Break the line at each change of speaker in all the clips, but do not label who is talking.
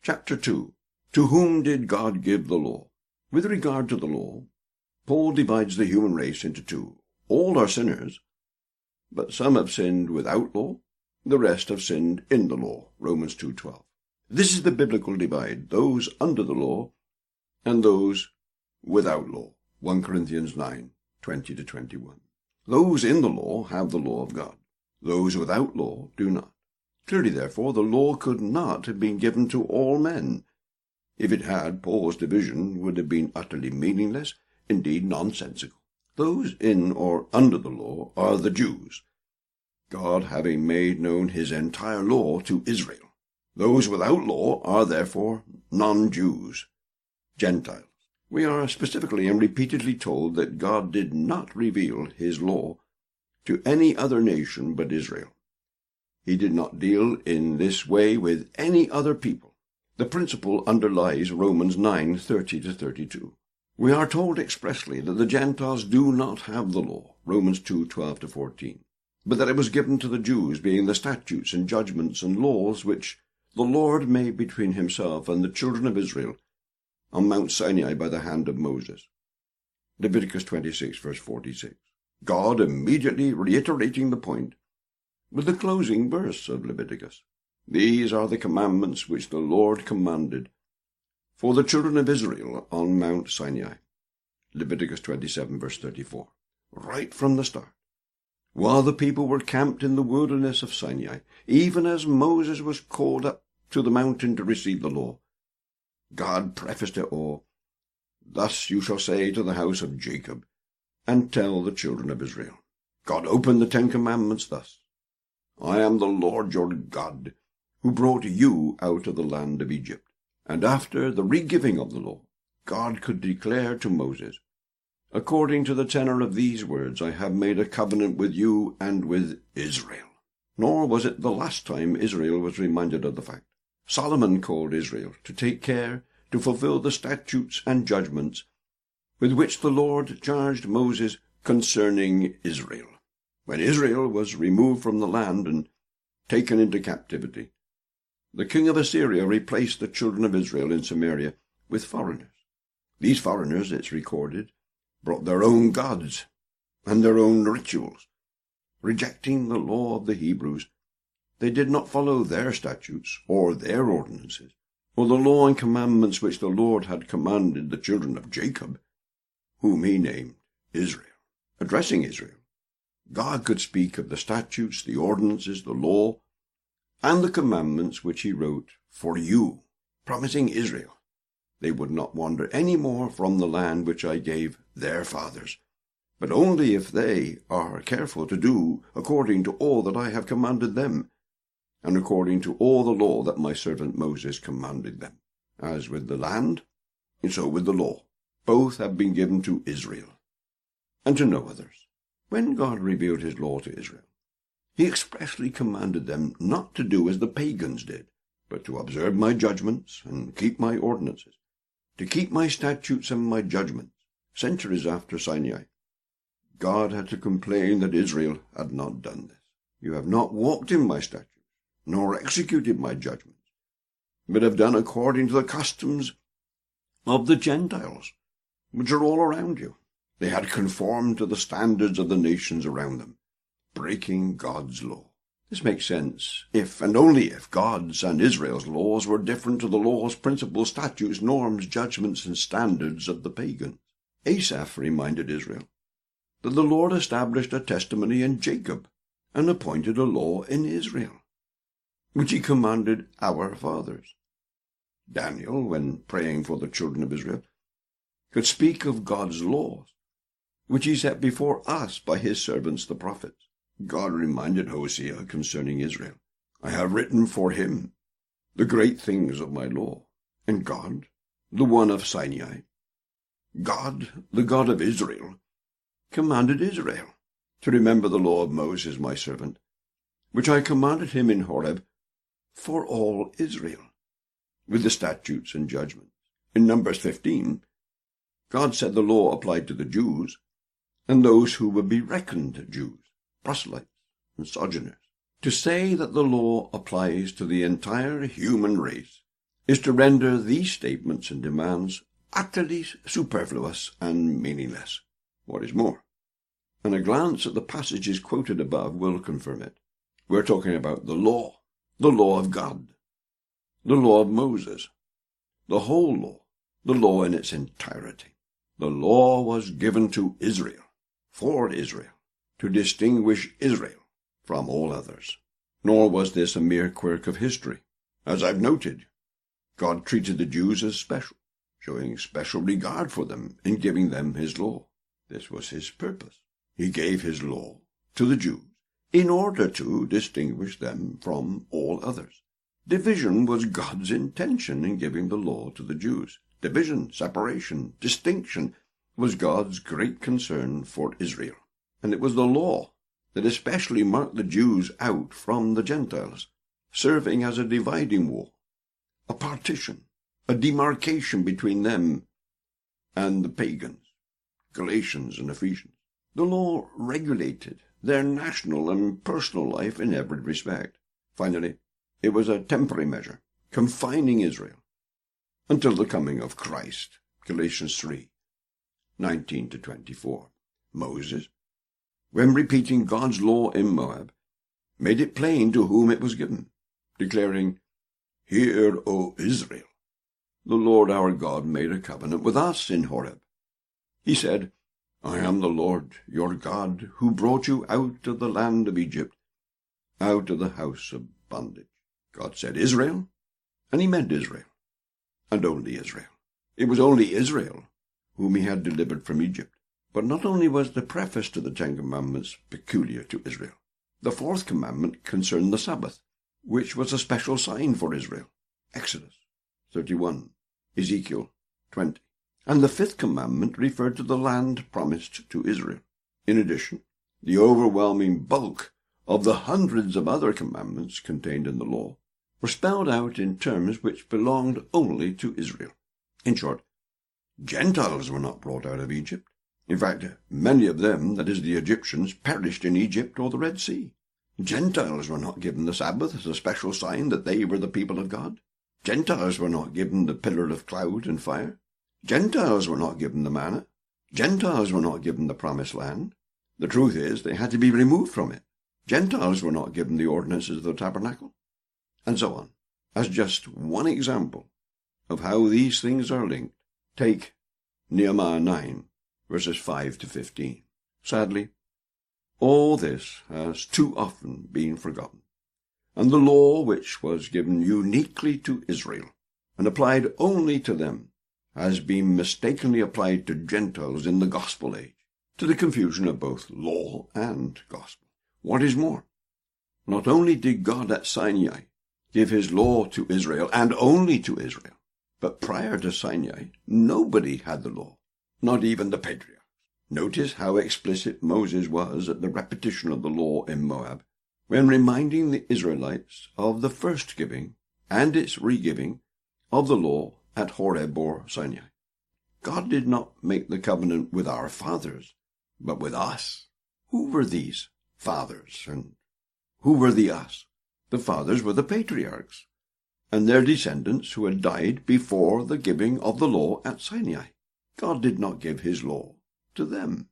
Chapter 2. To whom did God give the law? With regard to the law, Paul divides the human race into two. All are sinners, but some have sinned without law, the rest have sinned in the law. Romans 2:12. This is the biblical divide, those under the law and those without law. 1 Corinthians 9:20-21. Those in the law have the law of God. Those without law do not. Clearly, therefore, the law could not have been given to all men. If it had, Paul's division would have been utterly meaningless, indeed nonsensical. Those in or under the law are the Jews, God having made known his entire law to Israel. Those without law are therefore non-Jews, Gentiles. We are specifically and repeatedly told that God did not reveal his law to any other nation but Israel. He did not deal in this way with any other people. The principle underlies Romans 9:30-32. We are told expressly that the Gentiles do not have the law, Romans 2:12-14, but that it was given to the Jews, being the statutes and judgments and laws which the Lord made between himself and the children of Israel on Mount Sinai by the hand of Moses. Leviticus 26:46. God immediately reiterating the point with the closing verse of Leviticus. These are the commandments which the Lord commanded for the children of Israel on Mount Sinai. Leviticus 27:34. Right from the start, while the people were camped in the wilderness of Sinai, even as Moses was called up to the mountain to receive the law, God prefaced it all. Thus you shall say to the house of Jacob, and tell the children of Israel. God opened the 10 Commandments thus. I am the Lord your God, who brought you out of the land of Egypt. And after the re-giving of the law, God could declare to Moses, according to the tenor of these words, I have made a covenant with you and with Israel. Nor was it the last time Israel was reminded of the fact. Solomon called Israel to take care to fulfill the statutes and judgments with which the Lord charged Moses concerning Israel. When Israel was removed from the land and taken into captivity, the king of Assyria replaced the children of Israel in Samaria with foreigners. These foreigners, it's recorded, brought their own gods and their own rituals. Rejecting the law of the Hebrews, they did not follow their statutes or their ordinances, or the law and commandments which the Lord had commanded the children of Jacob, whom he named Israel. Addressing Israel, God could speak of the statutes, the ordinances, the law, and the commandments which he wrote for you, promising Israel they would not wander any more from the land which I gave their fathers, but only if they are careful to do according to all that I have commanded them, and according to all the law that my servant Moses commanded them. As with the land, and so with the law, both have been given to Israel, and to no others. When God revealed his law to Israel, he expressly commanded them not to do as the pagans did, but to observe my judgments and keep my ordinances, to keep my statutes and my judgments. Centuries after Sinai, God had to complain that Israel had not done this. You have not walked in my statutes, nor executed my judgments, but have done according to the customs of the Gentiles, which are all around you. They had conformed to the standards of the nations around them, breaking God's law. This makes sense if, and only if, God's and Israel's laws were different to the laws, principles, statutes, norms, judgments, and standards of the pagans. Asaph reminded Israel that the Lord established a testimony in Jacob and appointed a law in Israel, which he commanded our fathers. Daniel, when praying for the children of Israel, could speak of God's laws, which he set before us by his servants the prophets. God reminded Hosea concerning Israel, I have written for him the great things of my law. And God, the one of Sinai, God, the God of Israel, commanded Israel to remember the law of Moses my servant, which I commanded him in Horeb for all Israel, with the statutes and judgments. In Numbers 15, God said the law applied to the Jews and those who would be reckoned Jews, proselytes, and sojourners. To say that the law applies to the entire human race is to render these statements and demands utterly superfluous and meaningless. What is more, and a glance at the passages quoted above will confirm it, we're talking about the law of God, the law of Moses, the whole law, the law in its entirety. The law was given to Israel, for Israel, to distinguish Israel from all others. Nor was this a mere quirk of history. As I've noted, God treated the Jews as special, showing special regard for them in giving them his law. This was his purpose. He gave his law to the Jews in order to distinguish them from all others. Division was God's intention in giving the law to the Jews. Division, separation, distinction was God's great concern for Israel. And it was the law that especially marked the Jews out from the Gentiles, serving as a dividing wall, a partition, a demarcation between them and the pagans, Galatians and Ephesians. The law regulated their national and personal life in every respect. Finally, it was a temporary measure, confining Israel until the coming of Christ, Galatians 3:19-24. Moses, when repeating God's law in Moab, made it plain to whom it was given, declaring, "Hear, O Israel, the Lord our God made a covenant with us in Horeb. He said, I am the Lord your God, who brought you out of the land of Egypt, out of the house of bondage." God said Israel, and he meant Israel, and only Israel. It was only Israel whom he had delivered from Egypt. But not only was the preface to the Ten Commandments peculiar to Israel. The fourth commandment concerned the Sabbath, which was a special sign for Israel. Exodus 31, Ezekiel 20. And the fifth commandment referred to the land promised to Israel. In addition, the overwhelming bulk of the hundreds of other commandments contained in the law were spelled out in terms which belonged only to Israel. In short, Gentiles were not brought out of Egypt. In fact, many of them, that is the Egyptians, perished in Egypt or the Red Sea. Gentiles were not given the Sabbath as a special sign that they were the people of God. Gentiles were not given the pillar of cloud and fire. Gentiles were not given the manna. Gentiles were not given the promised land. The truth is, they had to be removed from it. Gentiles were not given the ordinances of the tabernacle. And so on. As just one example of how these things are linked, take Nehemiah 9, verses 5-15. Sadly, all this has too often been forgotten, and the law, which was given uniquely to Israel and applied only to them, has been mistakenly applied to Gentiles in the gospel age, to the confusion of both law and gospel. What is more, not only did God at Sinai give his law to Israel, and only to Israel, but prior to Sinai, nobody had the law, not even the patriarchs. Notice how explicit Moses was at the repetition of the law in Moab, when reminding the Israelites of the first giving and its re-giving of the law at Horeb or Sinai. God did not make the covenant with our fathers, but with us. Who were these fathers, and who were the us? The fathers were the patriarchs, and their descendants who had died before the giving of the law at Sinai. God did not give his law to them.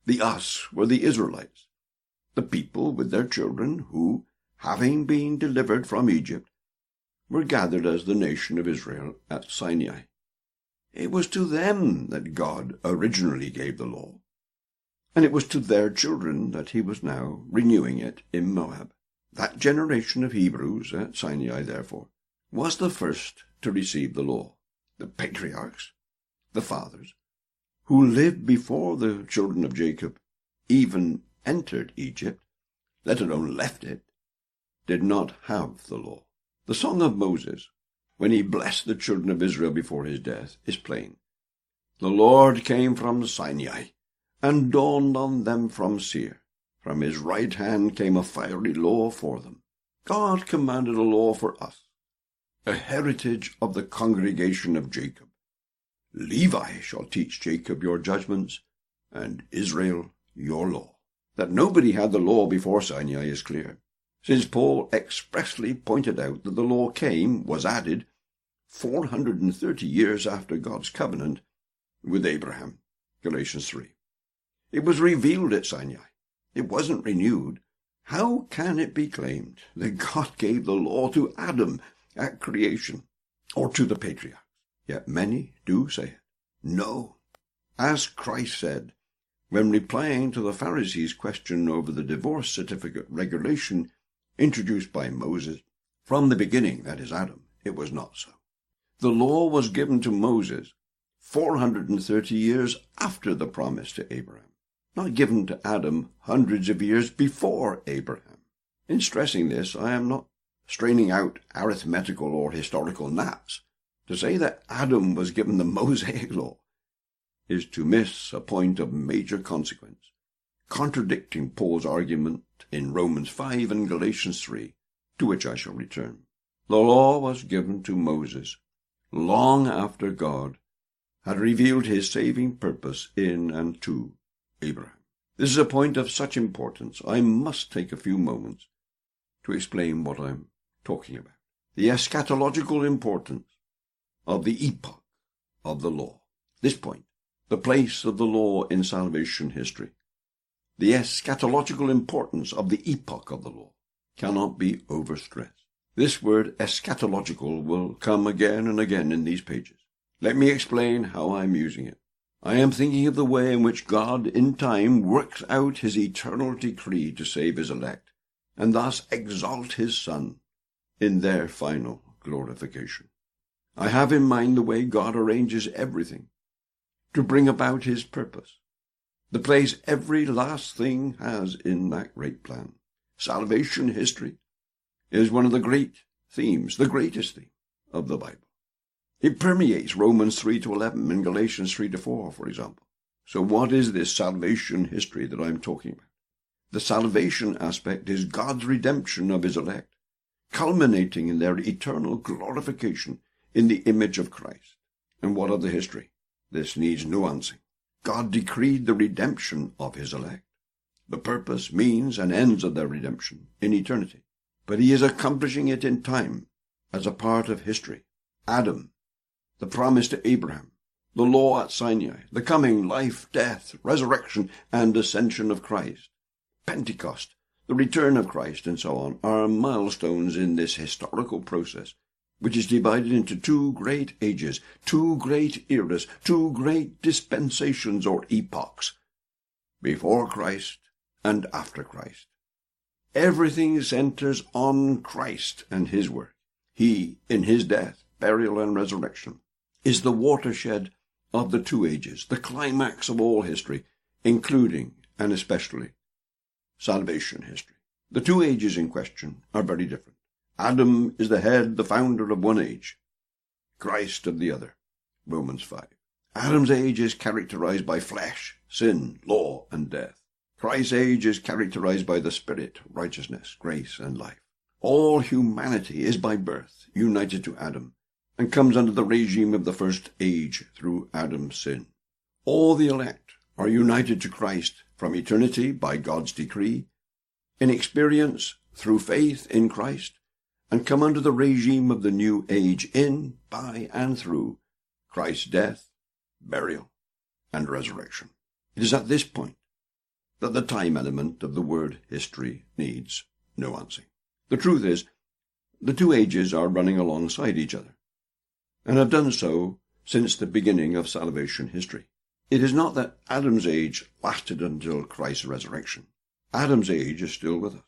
The us were the Israelites, the people with their children who, having been delivered from Egypt, were gathered as the nation of Israel at Sinai. It was to them that God originally gave the law, and it was to their children that he was now renewing it in Moab. That generation of Hebrews at Sinai, therefore, was the first to receive the law. The patriarchs, the fathers, who lived before the children of Jacob even entered Egypt, let alone left it, did not have the law. The song of Moses, when he blessed the children of Israel before his death, is plain. The Lord came from Sinai, and dawned on them from Seir. From his right hand came a fiery law for them. God commanded a law for us, a heritage of the congregation of Jacob. Levi shall teach Jacob your judgments, and Israel your law. That nobody had the law before Sinai is clear, since Paul expressly pointed out that the law was added 430 years after God's covenant with Abraham. Galatians 3. It was revealed at Sinai. It wasn't renewed. How can it be claimed that God gave the law to Adam at creation, or to the patriarchs? Yet many do say it. No. As Christ said, when replying to the Pharisees' question over the divorce certificate regulation introduced by Moses, from the beginning, that is Adam, it was not so. The law was given to Moses 430 years after the promise to Abraham, not given to Adam hundreds of years before Abraham. In stressing this, I am not straining out arithmetical or historical gnats. To say that Adam was given the Mosaic law is to miss a point of major consequence, contradicting Paul's argument in Romans 5 and Galatians 3, to which I shall return. The law was given to Moses long after God had revealed his saving purpose in and to Abraham. This is a point of such importance, I must take a few moments to explain what I'm talking about. The eschatological importance of the epoch of the law. This point, the place of the law in salvation history. The eschatological importance of the epoch of the law cannot be overstressed. This word eschatological will come again and again in these pages. Let me explain how I'm using it. I am thinking of the way in which God in time works out his eternal decree to save his elect, and thus exalt his Son in their final glorification. I have in mind the way God arranges everything to bring about his purpose, the place every last thing has in that great plan. Salvation history is one of the great themes, the greatest theme of the Bible. It permeates Romans 3-11 and Galatians 3-4, for example. So what is this salvation history that I'm talking about? The salvation aspect is God's redemption of his elect, culminating in their eternal glorification in the image of Christ. And what of the history? This needs nuancing. God decreed the redemption of his elect, the purpose, means, and ends of their redemption in eternity. But he is accomplishing it in time as a part of history. Adam, the promise to Abraham, the law at Sinai, the coming life, death, resurrection, and ascension of Christ, Pentecost, the return of Christ, and so on, are milestones in this historical process, which is divided into two great ages, two great eras, two great dispensations or epochs, before Christ and after Christ. Everything centers on Christ and his work. He, in his death, burial, and resurrection, is the watershed of the two ages, the climax of all history, including and especially salvation history. The two ages in question are very different. Adam is the head, the founder of one age, Christ of the other. Romans 5. Adam's age is characterized by flesh, sin, law, and death. Christ's age is characterized by the Spirit, righteousness, grace, and life. All humanity is by birth united to Adam, and comes under the regime of the first age through Adam's sin. All the elect are united to Christ from eternity by God's decree, in experience through faith in Christ, and come under the regime of the new age in, by, and through Christ's death, burial, and resurrection. It is at this point that the time element of the word history needs nuancing. The truth is, the two ages are running alongside each other, and have done so since the beginning of salvation history. It is not that Adam's age lasted until Christ's resurrection. Adam's age is still with us.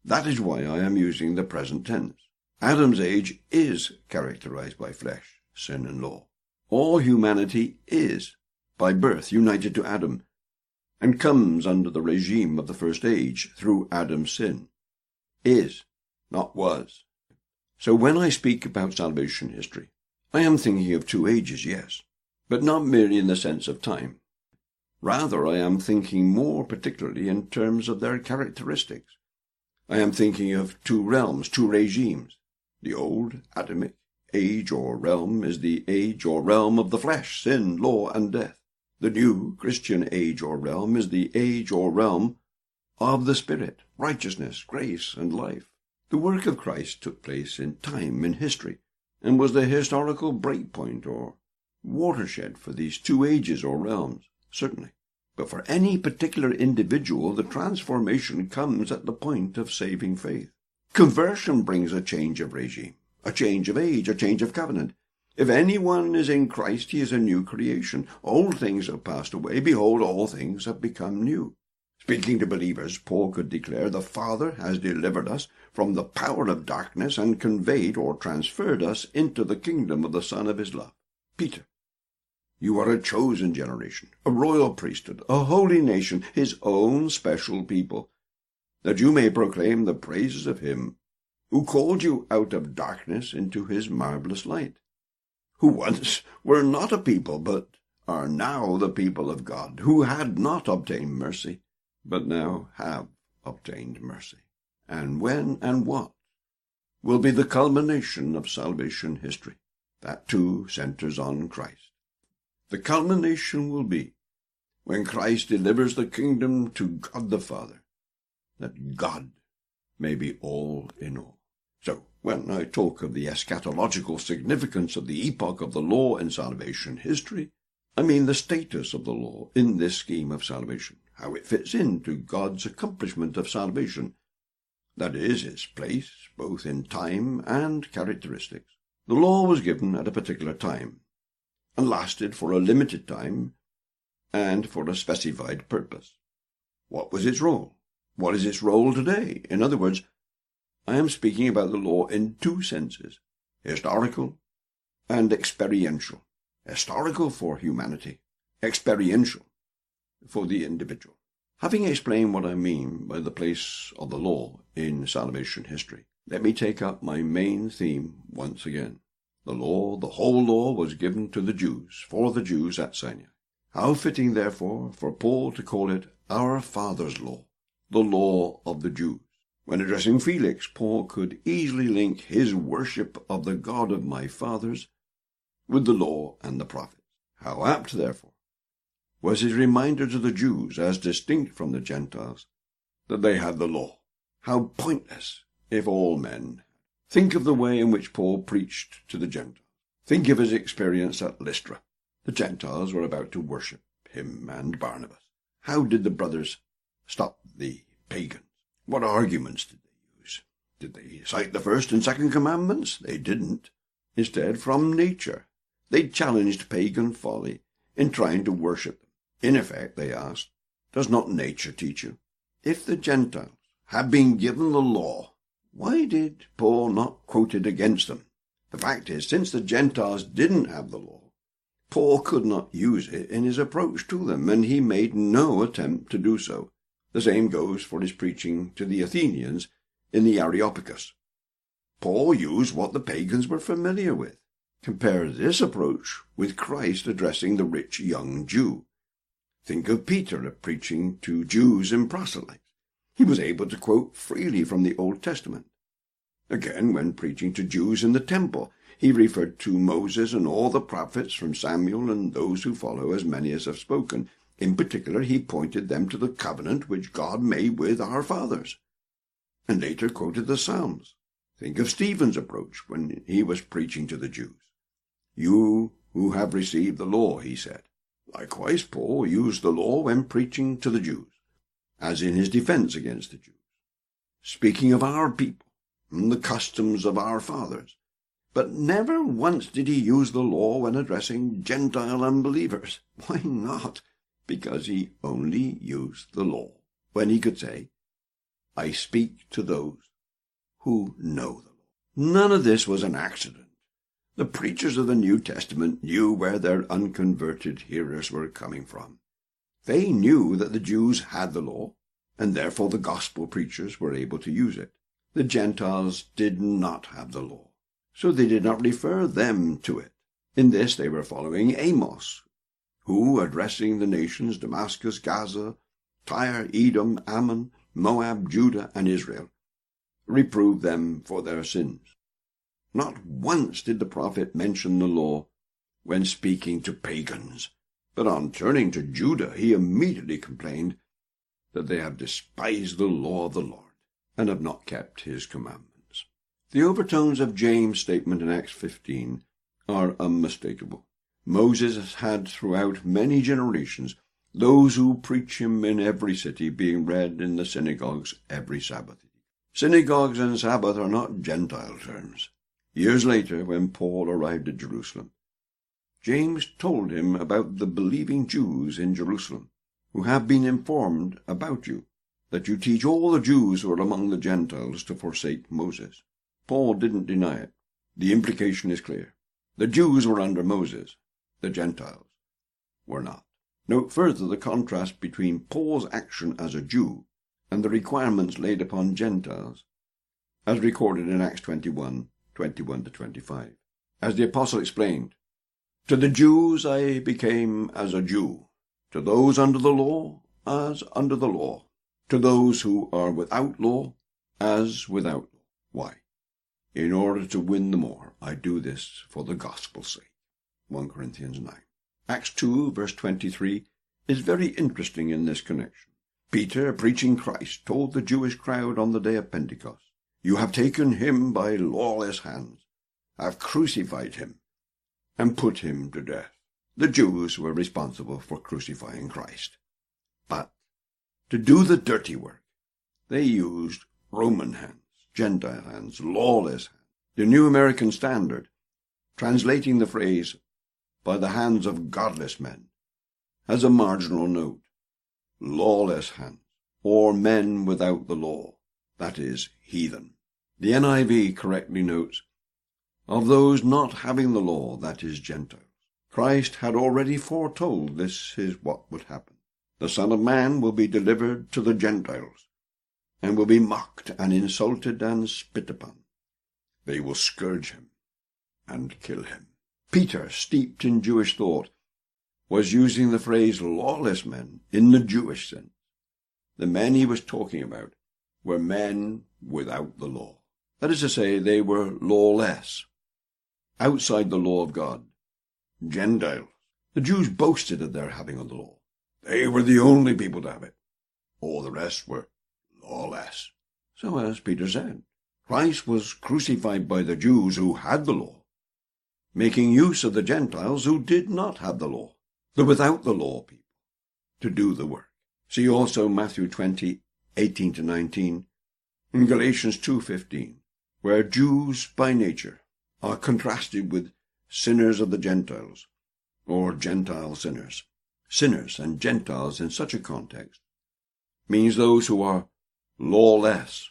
That is why I am using the present tense. Adam's age is characterized by flesh, sin, and law. All humanity is, by birth, united to Adam, and comes under the regime of the first age through Adam's sin. Is, not was. So when I speak about salvation history, I am thinking of two ages, yes, but not merely in the sense of time. Rather, I am thinking more particularly in terms of their characteristics. I am thinking of two realms, two regimes. The old Adamic age or realm is the age or realm of the flesh, sin, law, and death. The new Christian age or realm is the age or realm of the Spirit, righteousness, grace, and life. The work of Christ took place in time, in history, and was the historical breakpoint or watershed for these two ages or realms, certainly. But for any particular individual, the transformation comes at the point of saving faith. Conversion brings a change of regime, a change of age, a change of covenant. If anyone is in Christ, he is a new creation. Old things have passed away. Behold, all things have become new. Speaking to believers, Paul could declare, the Father has delivered us from the power of darkness and conveyed or transferred us into the kingdom of the Son of his love. Peter, you are a chosen generation, a royal priesthood, a holy nation, his own special people, that you may proclaim the praises of him who called you out of darkness into his marvelous light, who once were not a people, but are now the people of God, who had not obtained mercy, but now have obtained mercy. And when and what will be the culmination of salvation history? That too centers on Christ. The culmination will be when Christ delivers the kingdom to God the Father, that God may be all in all. So, when I talk of the eschatological significance of the epoch of the law in salvation history, I mean the status of the law in this scheme of salvation, how it fits into God's accomplishment of salvation, that is, its place both in time and characteristics. The law was given at a particular time, and lasted for a limited time, and for a specified purpose. What was its role? What is its role today? In other words, I am speaking about the law in two senses, historical and experiential. Historical for humanity, experiential for the individual. Having explained what I mean by the place of the law in salvation history, let me take up my main theme once again. The law, the whole law, was given to the Jews, for the Jews at Sinai. How fitting, therefore, for Paul to call it our Father's law, the law of the Jews. When addressing Felix, Paul could easily link his worship of the God of my fathers with the law and the prophets. How apt, therefore, was his reminder to the Jews, as distinct from the Gentiles, that they had the law. How pointless if all men. Think of the way in which Paul preached to the Gentiles. Think of his experience at Lystra. The Gentiles were about to worship him and Barnabas. How did the brothers stop the pagans? What arguments did they use? Did they cite the first and second commandments? They didn't. Instead, from nature, they challenged pagan folly in trying to worship them. In effect, they asked, does not nature teach you? If the Gentiles had been given the law, why did Paul not quote it against them? The fact is, since the Gentiles didn't have the law, Paul could not use it in his approach to them, and he made no attempt to do so. The same goes for his preaching to the Athenians in the Areopagus. Paul used what the pagans were familiar with. Compare this approach with Christ addressing the rich young Jew. Think of Peter preaching to Jews and proselytes. He was able to quote freely from the Old Testament. Again, when preaching to Jews in the temple, he referred to Moses and all the prophets from Samuel and those who follow, as many as have spoken. In particular, he pointed them to the covenant which God made with our fathers, and later quoted the Psalms. Think of Stephen's approach when he was preaching to the Jews. You who have received the law, he said. Likewise, Paul used the law when preaching to the Jews, as in his defense against the Jews, speaking of our people and the customs of our fathers. But never once did he use the law when addressing Gentile unbelievers. Why not? Because he only used the law when he could say, I speak to those who know the law. None of this was an accident. The preachers of the New Testament knew where their unconverted hearers were coming from. They knew that the Jews had the law, and therefore the gospel preachers were able to use it. The Gentiles did not have the law, so they did not refer them to it. In this they were following Amos, who, addressing the nations Damascus, Gaza, Tyre, Edom, Ammon, Moab, Judah, and Israel, reproved them for their sins. Not once did the prophet mention the law when speaking to pagans, but on turning to Judah he immediately complained that they have despised the law of the Lord and have not kept his commandments. The overtones of James' statement in Acts 15 are unmistakable. Moses has had throughout many generations those who preach him in every city, being read in the synagogues every Sabbath. Synagogues and Sabbath are not Gentile terms. Years later, when Paul arrived at Jerusalem, James told him about the believing Jews in Jerusalem, who have been informed about you, that you teach all the Jews who are among the Gentiles to forsake Moses. Paul didn't deny it. The implication is clear. The Jews were under Moses. The Gentiles were not. Note further the contrast between Paul's action as a Jew and the requirements laid upon Gentiles, as recorded in Acts 21:21-25. As the apostle explained, "To the Jews I became as a Jew, to those under the law as under the law, to those who are without law as without law." Why? In order to win the more, I do this for the gospel's sake. 1 Corinthians 9. Acts 2, verse 23, is very interesting in this connection. Peter, preaching Christ, told the Jewish crowd on the day of Pentecost, "You have taken him by lawless hands, have crucified him, and put him to death." The Jews were responsible for crucifying Christ. But to do the dirty work, they used Roman hands, Gentile hands, lawless hands. The New American Standard, translating the phrase, "by the hands of godless men," has a marginal note, "lawless hands," or men without the law, that is, heathen. The NIV correctly notes, "of those not having the law, that is, Gentiles." Christ had already foretold this is what would happen. The Son of Man will be delivered to the Gentiles, and will be mocked and insulted and spit upon. They will scourge him and kill him. Peter, steeped in Jewish thought, was using the phrase lawless men in the Jewish sense. The men he was talking about were men without the law. That is to say, they were lawless, outside the law of God, Gentiles. The Jews boasted of their having of the law. They were the only people to have it. All the rest were lawless. So, as Peter said, Christ was crucified by the Jews who had the law, making use of the Gentiles who did not have the law, the without the law people, to do the work. See also Matthew 20:18-19, and Galatians 2:15, where Jews by nature are contrasted with sinners of the Gentiles, or Gentile sinners. Sinners and Gentiles in such a context means those who are lawless,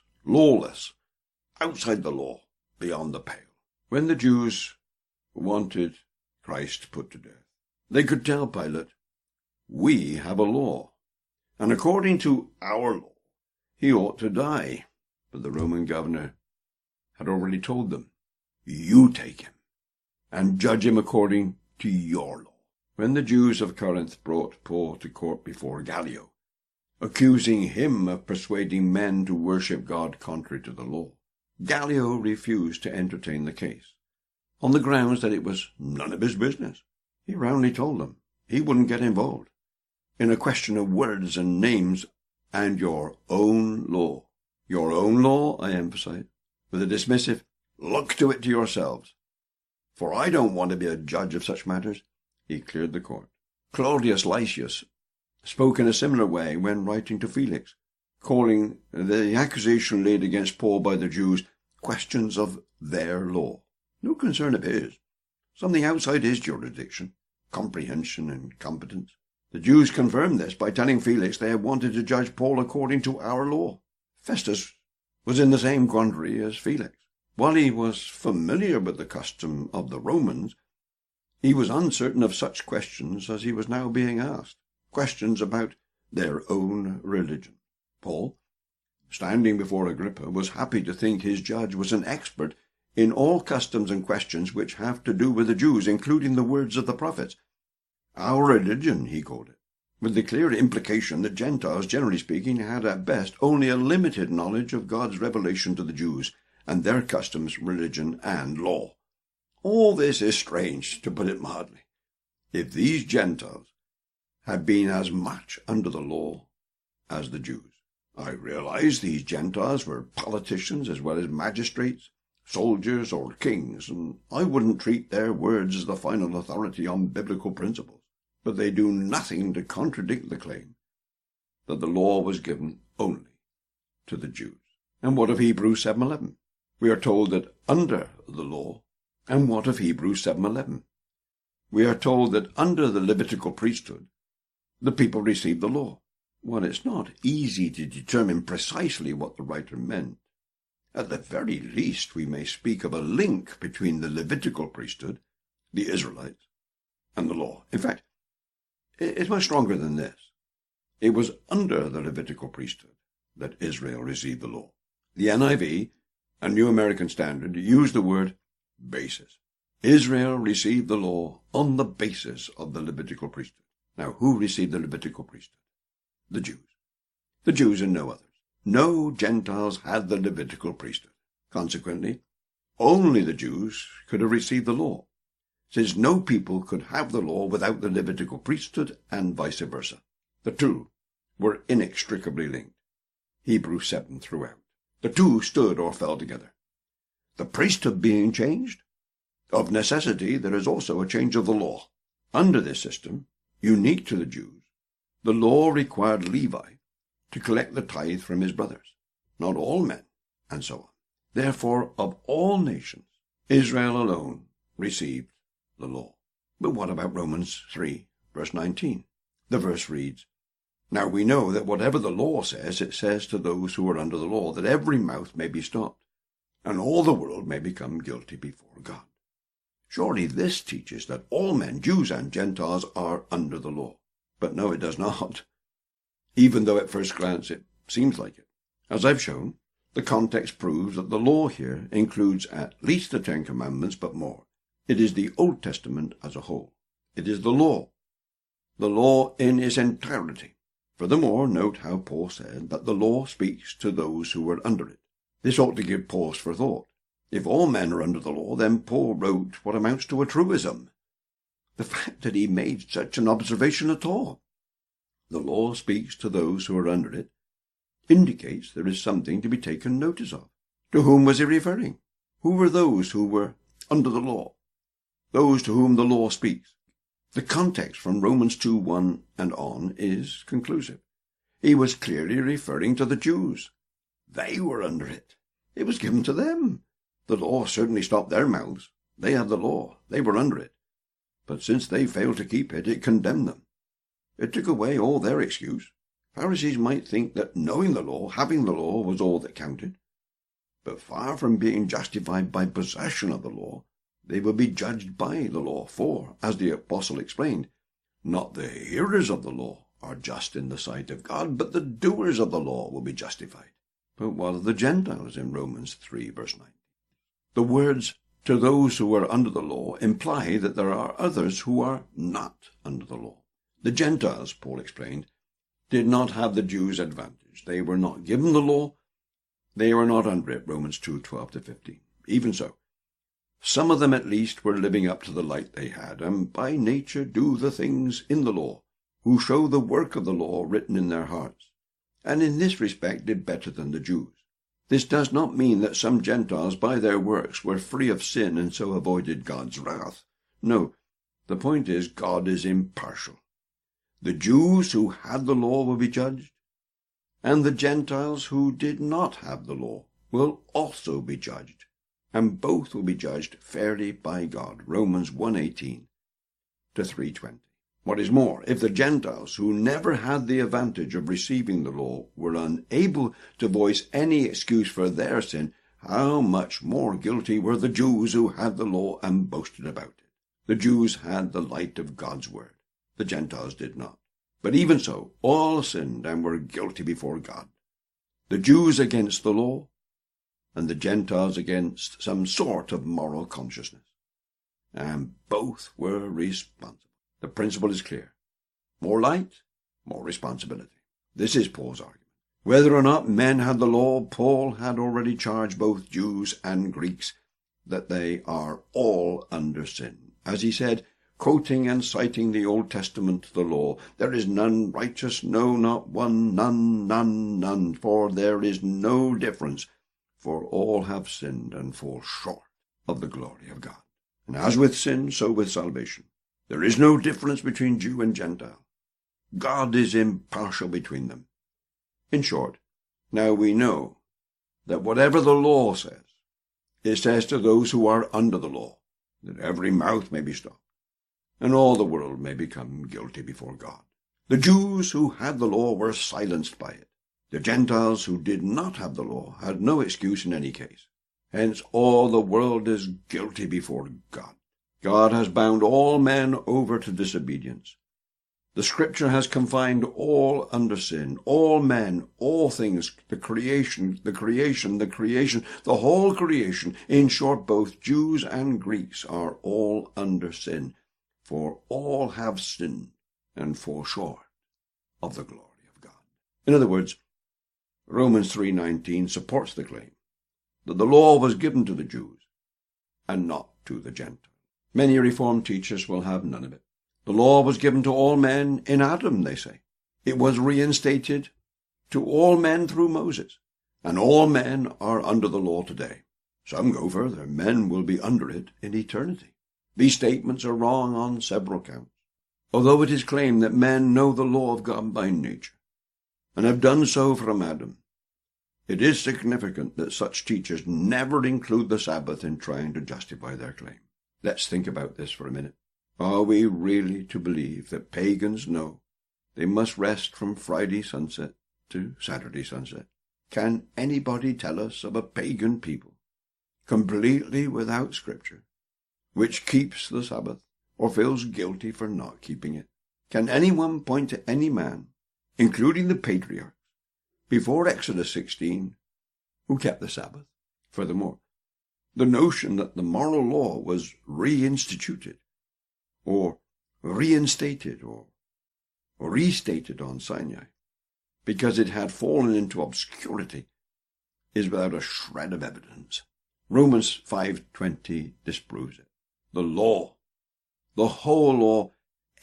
outside the law, beyond the pale. When the Jews wanted Christ put to death, they could tell Pilate, "We have a law, and according to our law, he ought to die." But the Roman governor had already told them, "You take him, and judge him according to your law." When the Jews of Corinth brought Paul to court before Gallio, accusing him of persuading men to worship God contrary to the law, Gallio refused to entertain the case, on the grounds that it was none of his business. He roundly told them he wouldn't get involved in a question of words and names and your own law. Your own law, I emphasize, with a dismissive, "Look to it to yourselves, for I don't want to be a judge of such matters." He cleared the court. Claudius Lysias spoke in a similar way when writing to Felix, calling the accusation laid against Paul by the Jews questions of their law. No concern of his, something outside his jurisdiction, comprehension and competence. The Jews confirmed this by telling Felix they had wanted to judge Paul according to our law. Festus was in the same quandary as Felix. While he was familiar with the custom of the Romans, he was uncertain of such questions as he was now being asked, questions about their own religion. Paul, standing before Agrippa, was happy to think his judge was an expert in all customs and questions which have to do with the Jews, including the words of the prophets. Our religion, he called it, with the clear implication that Gentiles, generally speaking, had at best only a limited knowledge of God's revelation to the Jews and their customs, religion, and law. All this is strange, to put it mildly. If these Gentiles had been as much under the law as the Jews. I realize these Gentiles were politicians as well as magistrates, soldiers, or kings, and I wouldn't treat their words as the final authority on biblical principles, but they do nothing to contradict the claim that the law was given only to the Jews. And what of Hebrews 7:11? We are told that under the law. And what of Hebrews 7:11? We are told that under the Levitical priesthood, the people received the law. Well, it's not easy to determine precisely what the writer meant. At the very least, we may speak of a link between the Levitical priesthood, the Israelites, and the law. In fact, it's much stronger than this. It was under the Levitical priesthood that Israel received the law. The NIV, a New American Standard, use the word basis. Israel received the law on the basis of the Levitical priesthood. Now, who received the Levitical priesthood? The Jews. The Jews and no others. No Gentiles had the Levitical priesthood. Consequently, only the Jews could have received the law, since no people could have the law without the Levitical priesthood, and vice versa. The two were inextricably linked. Hebrews 7 throughout. The two stood or fell together. The priesthood being changed, of necessity there is also a change of the law. Under this system, unique to the Jews, the law required Levi to collect the tithe from his brothers, not all men, and so on. Therefore, of all nations, Israel alone received the law. But what about Romans 3, verse 19? The verse reads, "Now we know that whatever the law says, it says to those who are under the law, that every mouth may be stopped, and all the world may become guilty before God." Surely this teaches that all men, Jews and Gentiles, are under the law. But no, it does not, even though at first glance it seems like it. As I've shown, the context proves that the law here includes at least the 10 Commandments, but more. It is the Old Testament as a whole. It is the law in its entirety. Furthermore, note how Paul said that the law speaks to those who are under it. This ought to give pause for thought. If all men are under the law, then Paul wrote what amounts to a truism. The fact that he made such an observation at all, the law speaks to those who are under it, indicates there is something to be taken notice of. To whom was he referring? Who were those who were under the law? Those to whom the law speaks. The context from Romans 2:1 and on is conclusive. He was clearly referring to the Jews. They were under it. It was given to them. The law certainly stopped their mouths. They had the law. They were under it. But since they failed to keep it, it condemned them. It took away all their excuse. Pharisees might think that knowing the law, having the law, was all that counted. But far from being justified by possession of the law, they will be judged by the law. For, as the apostle explained, not the hearers of the law are just in the sight of God, but the doers of the law will be justified. But what of the Gentiles in Romans 3, verse 9? The words, "to those who are under the law," imply that there are others who are not under the law. The Gentiles, Paul explained, did not have the Jews' advantage. They were not given the law. They were not under it, Romans 2:12-15. Even so, some of them at least were living up to the light they had, and by nature do the things in the law, who show the work of the law written in their hearts, and in this respect did better than the Jews. This does not mean that some Gentiles by their works were free of sin and so avoided God's wrath. No, the point is God is impartial. The Jews who had the law will be judged, and the Gentiles who did not have the law will also be judged, and both will be judged fairly by God. Romans 1:18-3:20. What is more, if the Gentiles who never had the advantage of receiving the law were unable to voice any excuse for their sin, how much more guilty were the Jews who had the law and boasted about it? The Jews had the light of God's word. The Gentiles did not. But even so, all sinned and were guilty before God. The Jews against the law, and the Gentiles against some sort of moral consciousness. And both were responsible. The principle is clear. More light, more responsibility. This is Paul's argument. Whether or not men had the law, Paul had already charged both Jews and Greeks that they are all under sin. As he said, quoting and citing the Old Testament, the law, "There is none righteous, no, not one, none, none, none, for there is no difference. for all have sinned and fall short of the glory of God. And as with sin, so with salvation. There is no difference between Jew and Gentile. God is impartial between them. In short, now we know that whatever the law says, it says to those who are under the law, that every mouth may be stopped, and all the world may become guilty before God. The Jews who had the law were silenced by it. The Gentiles who did not have the law had no excuse in any case. Hence all the world is guilty before God. God has bound all men over to disobedience. The Scripture has confined all under sin, all men, all things, the whole creation, in short, both Jews and Greeks are all under sin, for all have sinned and fall short of the glory of God. In other words, Romans 3:19 supports the claim that the law was given to the Jews and not to the Gentiles. Many Reformed teachers will have none of it. The law was given to all men in Adam, they say. It was reinstated to all men through Moses, and all men are under the law today. Some go further. Men will be under it in eternity. These statements are wrong on several counts. Although it is claimed that men know the law of God by nature, and have done so from Adam, it is significant that such teachers never include the Sabbath in trying to justify their claim. Let's think about this for a minute. Are we really to believe that pagans know they must rest from Friday sunset to Saturday sunset? Can anybody tell us of a pagan people, completely without Scripture, which keeps the Sabbath or feels guilty for not keeping it? Can anyone point to any man, including the patriarchs, before Exodus 16, who kept the Sabbath? Furthermore, the notion that the moral law was reinstituted, or reinstated, or restated on Sinai, because it had fallen into obscurity, is without a shred of evidence. Romans 5:20 disproves it. The law, the whole law,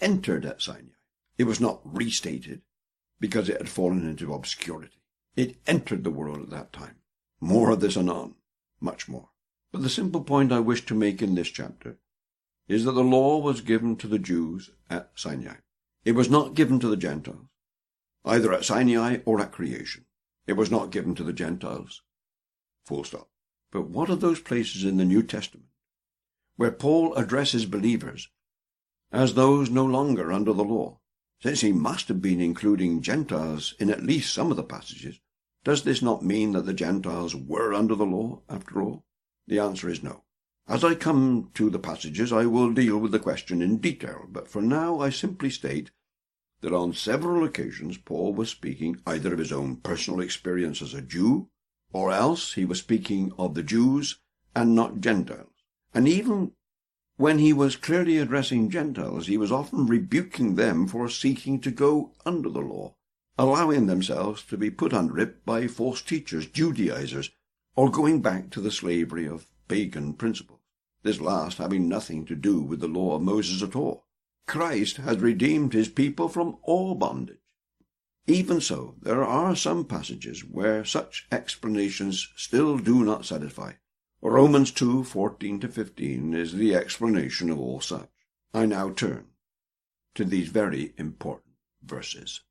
entered at Sinai. It was not restated because it had fallen into obscurity. It entered the world at that time. More of this anon, much more. But the simple point I wish to make in this chapter is that the law was given to the Jews at Sinai. It was not given to the Gentiles, either at Sinai or at creation. It was not given to the Gentiles. Full stop. But what are those places in the New Testament where Paul addresses believers as those no longer under the law? Since he must have been including Gentiles in at least some of the passages, does this not mean that the Gentiles were under the law after all? The answer is no. As I come to the passages, I will deal with the question in detail, but for now I simply state that on several occasions Paul was speaking either of his own personal experience as a Jew, or else he was speaking of the Jews and not Gentiles. And even when he was clearly addressing Gentiles, he was often rebuking them for seeking to go under the law, allowing themselves to be put under it by false teachers, Judaizers, or going back to the slavery of pagan principles, this last having nothing to do with the law of Moses at all. Christ has redeemed his people from all bondage. Even so, there are some passages where such explanations still do not satisfy. Romans 2:14-15 is the explanation of all such. I now turn to these very important verses.